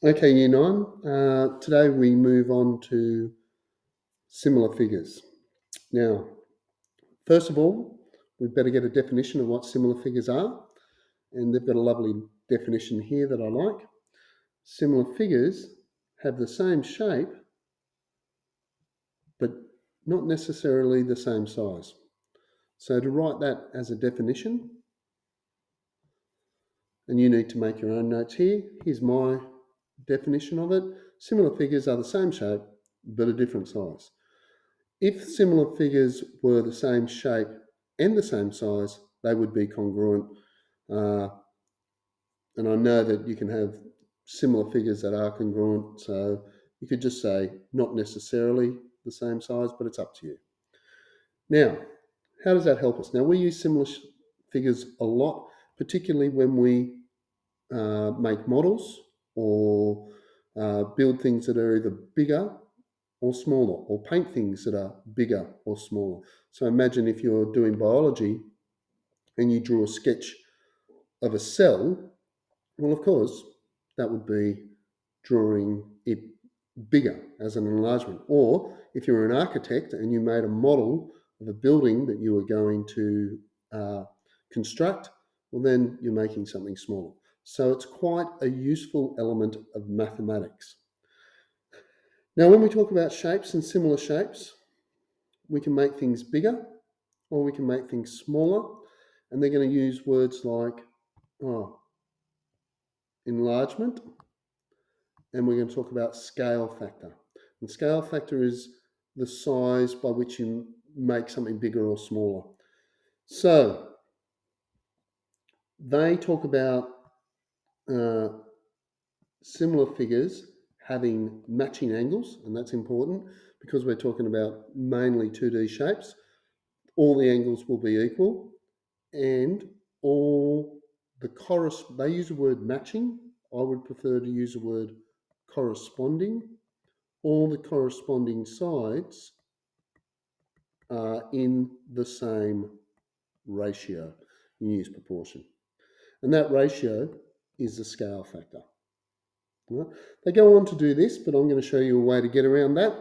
Okay, Year 9. Today we move on to similar figures. Now, first of all, we better get a definition of what similar figures are. And they've got a lovely definition here that I like. Similar figures have the same shape, but not necessarily the same size. So to write that as a definition, and you need to make your own notes here, here's my definition of it. Similar figures are the same shape, but a different size. If similar figures were the same shape and the same size, they would be congruent. Uh, and I know that you can have similar figures that are congruent, so you could just say not necessarily the same size, but it's up to you. Now, how does that help us? Now, we use similar figures a lot, particularly when we make models or build things that are either bigger or smaller, or paint things that are bigger or smaller. So imagine if you're doing biology and you draw a sketch of a cell, well, of course, that would be drawing it bigger as an enlargement. Or if you're an architect and you made a model of a building that you were going to construct, well, then you're making something smaller. So it's quite a useful element of mathematics. Now, when we talk about shapes and similar shapes, we can make things bigger or we can make things smaller. And they're going to use words like enlargement, and we're going to talk about scale factor. And scale factor is the size by which you make something bigger or smaller. So they talk about uh, similar figures having matching angles, and that's important because we're talking about mainly 2D shapes. All the angles will be equal, and all they use the word matching. I would prefer to use the word corresponding. All the corresponding sides are in the same ratio. You use proportion. And that ratio is the scale factor. Right? They go on to do this, but I'm going to show you a way to get around that.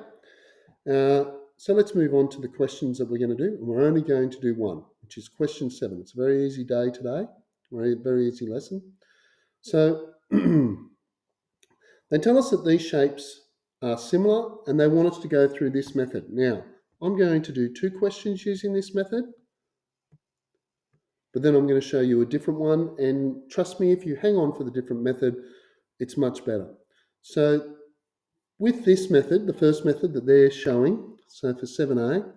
So let's move on to the questions that we're going to do. And we're only going to do one, which is question 7. It's a very easy day today, very easy lesson. So they tell us that these shapes are similar and they want us to go through this method. Now, I'm going to do 2 questions using this method, but then I'm going to show you a different one. And trust me, if you hang on for the different method, it's much better. So with this method, the first method that they're showing, so for 7a,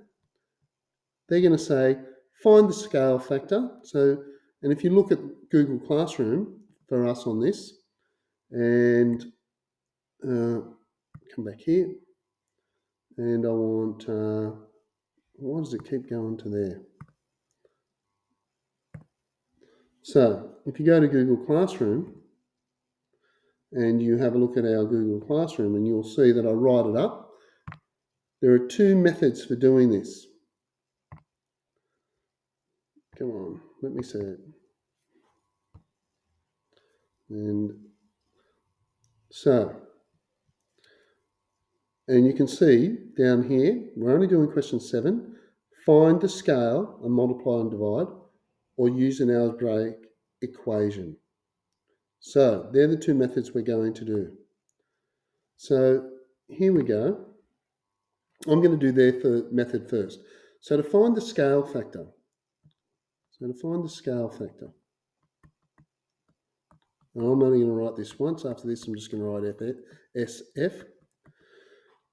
they're going to say, find the scale factor. So, and if you look at Google Classroom for us on this, and come back here, and I want, why does it keep going to there? So if you go to Google Classroom and you have a look at our Google Classroom, and you'll see that I write it up. There are 2 methods for doing this. Come on, let me see it. And so, and you can see down here, we're only doing question 7. Find the scale and multiply and divide, or use an algebraic equation. So they're the 2 methods we're going to do. So here we go. I'm going to do their method first. So to find the scale factor, and I'm only going to write this once. After this, I'm just going to write SF.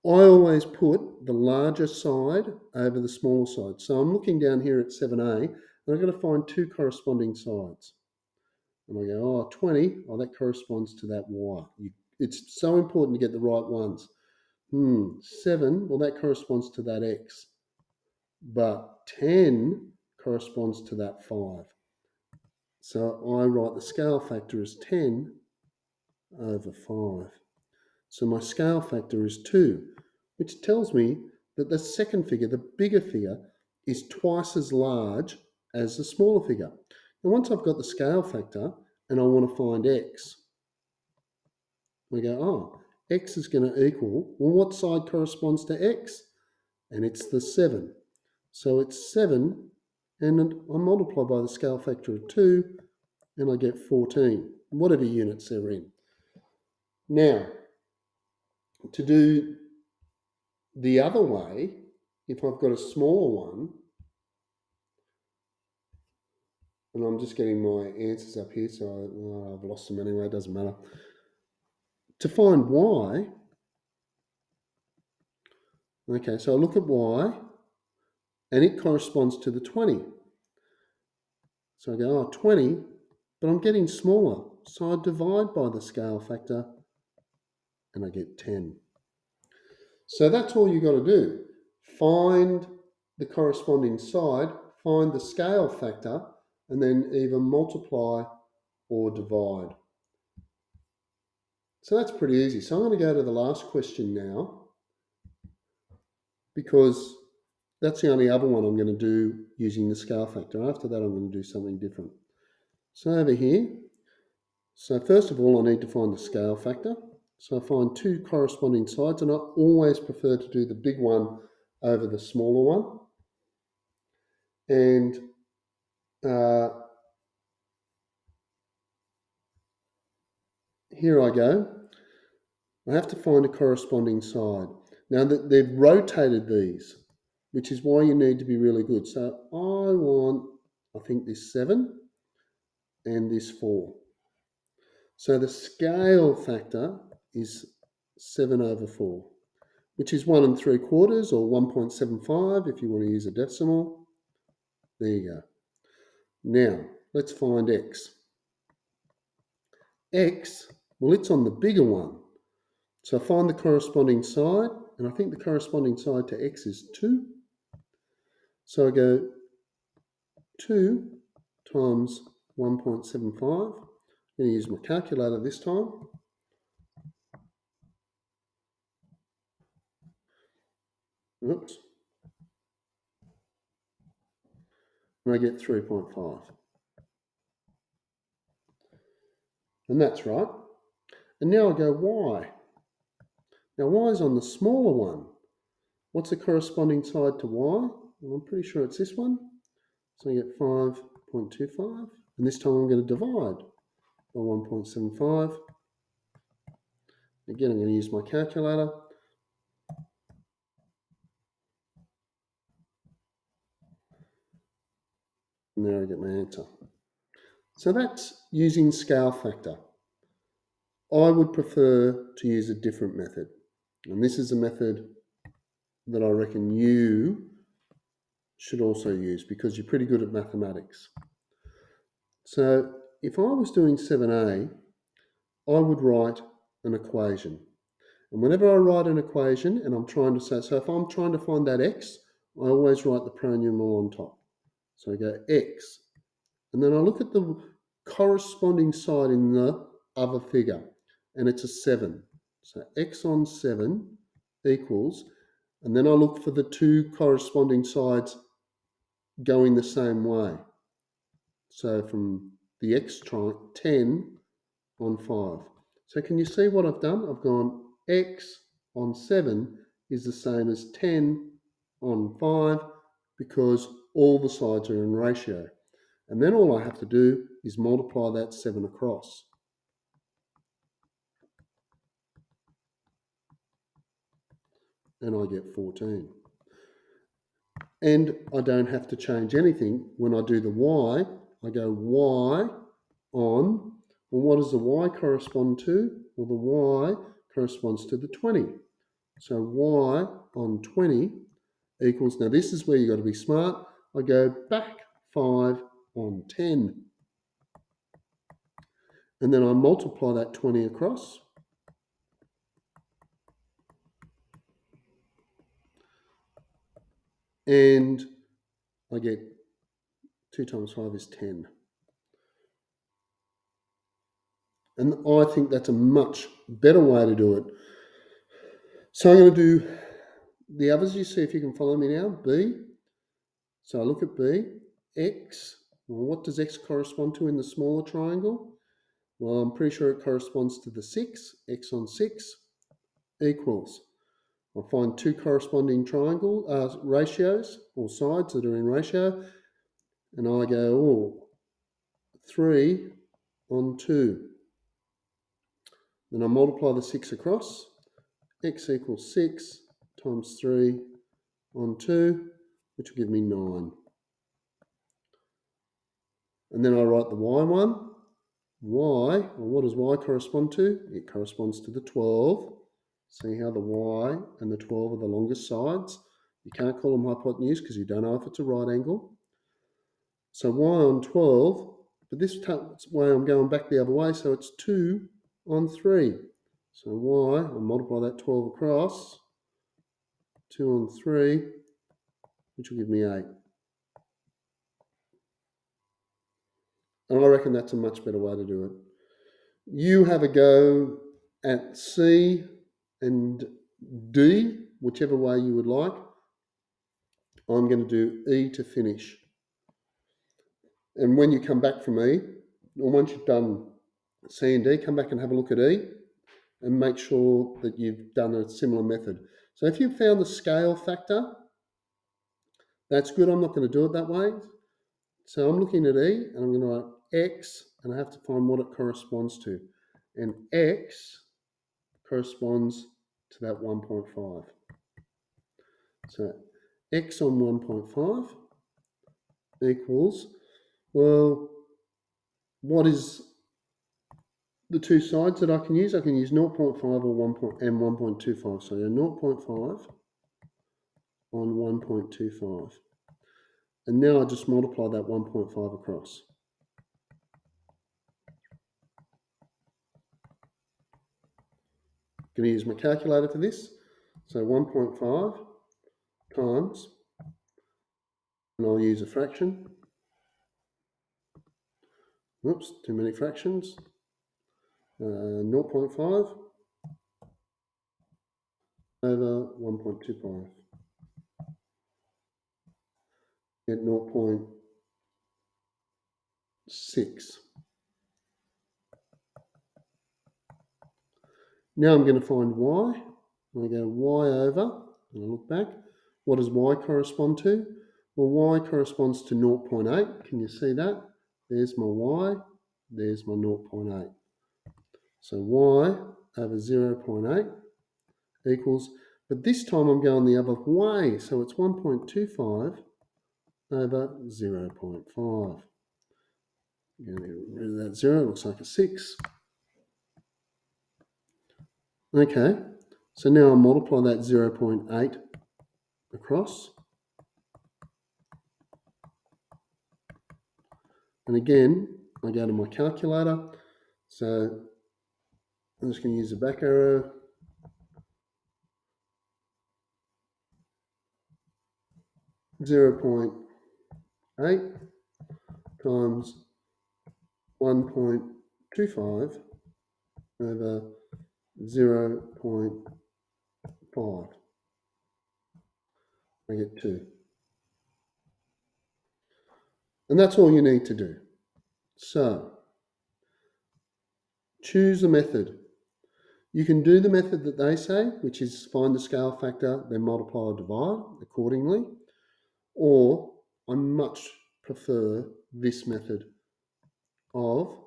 I always put the larger side over the smaller side. So I'm looking down here at 7a, and I've got to find 2 corresponding sides. And I go, 20, that corresponds to that y. It's so important to get the right ones. 7, that corresponds to that x. But 10 corresponds to that 5. So I write the scale factor as 10 over 5. So my scale factor is 2, which tells me that the second figure, the bigger figure, is twice as large as the smaller figure. And once I've got the scale factor and I want to find x, We go, oh, x is going to equal, well, what side corresponds to x? And it's the 7. So it's 7, and I multiply by the scale factor of 2, and I get 14, whatever units they're in. Now, to do the other way, if I've got a smaller one, and I'm just getting my answers up here, so I've lost them anyway, it doesn't matter. To find y, okay, so I look at y, and it corresponds to the 20. So I go, oh, 20, but I'm getting smaller. So I divide by the scale factor, and I get 10. So that's all you've got to do. Find the corresponding side, find the scale factor, and then either multiply or divide. So that's pretty easy. So I'm going to go to the last question now, because that's the only other one I'm going to do using the scale factor. After that, I'm going to do something different. So over here, so first of all, I need to find the scale factor. So I find two corresponding sides, and I always prefer to do the big one over the smaller one. And here I go. I have to find a corresponding side. Now that they've rotated these, which is why you need to be really good. So I want, I think, this 7 and this 4. So the scale factor is 7 over 4, which is 1 3/4 or 1.75 if you want to use a decimal. There you go. Now, let's find x. X, well, it's on the bigger one. So I find the corresponding side, and I think the corresponding side to x is 2. So I go 2 times 1.75. I'm going to use my calculator this time. Oops. And I get 3.5. And that's right. And now I go y. Now y is on the smaller one. What's the corresponding side to y? Well, I'm pretty sure it's this one. So I get 5.25. And this time I'm going to divide by 1.75. Again, I'm going to use my calculator. And there I get my answer. So that's using scale factor. I would prefer to use a different method. And this is a method that I reckon you should also use because you're pretty good at mathematics. So if I was doing 7a, I would write an equation. And whenever I write an equation and I'm trying to say, so if I'm trying to find that x, I always write the pronumeral on top. So I go x. And then I look at the corresponding side in the other figure, and it's a 7. So x on 7 equals, and then I look for the two corresponding sides going the same way. So from the x 10 on 5. So can you see what I've done? I've gone x on 7 is the same as 10 on 5 because all the sides are in ratio. And then all I have to do is multiply that 7 across. And I get 14. And I don't have to change anything. When I do the y, I go y on, well, what does the y correspond to? Well, the y corresponds to the 20. So y on 20 equals, now this is where you've got to be smart. I go back 5 on 10. And then I multiply that 20 across. And I get 2 times 5 is 10. And I think that's a much better way to do it. So I'm going to do the others. You see if you can follow me now. B. So I look at B. X. Well, what does X correspond to in the smaller triangle? Well, I'm pretty sure it corresponds to the 6. X on 6 equals. I'll find two corresponding ratios or sides that are in ratio, and I go, 3 on 2. Then I multiply the 6 across. X equals 6 times 3 on 2, which will give me 9. And then I write the y one. Y, well, what does y correspond to? It corresponds to the 12. See how the y and the 12 are the longest sides? You can't call them hypotenuse because you don't know if it's a right angle. So y on 12, but this way I'm going back the other way, so it's 2 on 3. So y, I'll multiply that 12 across, 2 on 3, which will give me 8. And I reckon that's a much better way to do it. You have a go at C and D, whichever way you would like. I'm going to do E to finish. And when you come back from E, or once you've done C and D, come back and have a look at E and make sure that you've done a similar method. So if you've found the scale factor, that's good. I'm not going to do it that way. So I'm looking at E and I'm going to write X and I have to find what it corresponds to. And X corresponds to that 1.5. So X on 1.5 equals, well, what is the two sides that I can use? I can use 0.5 or and 1.25. So 0.5 on 1.25. And now I just multiply that 1.5 across. I'm going to use my calculator for this. So 1.5 times, and I'll use a fraction. Oops, too many fractions. 0.5 over 1.25. Get 0.6. Now I'm going to find y. I go y over, and I look back. What does y correspond to? Well, y corresponds to 0.8. Can you see that? There's my y, there's my 0.8. So y over 0.8 equals, but this time I'm going the other way, so it's 1.25 over 0.5. Get rid of that 0, it looks like a 6. Okay, so now I'll multiply that 0.8 across. And again, I go to my calculator. So I'm just going to use the back arrow. 0.8 times 1.25 over 0.5. I get 2. And that's all you need to do. So choose a method. You can do the method that they say, which is find the scale factor, then multiply or divide accordingly. Or I much prefer this method of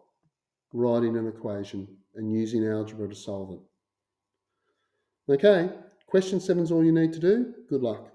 writing an equation and using algebra to solve it. Okay, question 7 is all you need to do. Good luck.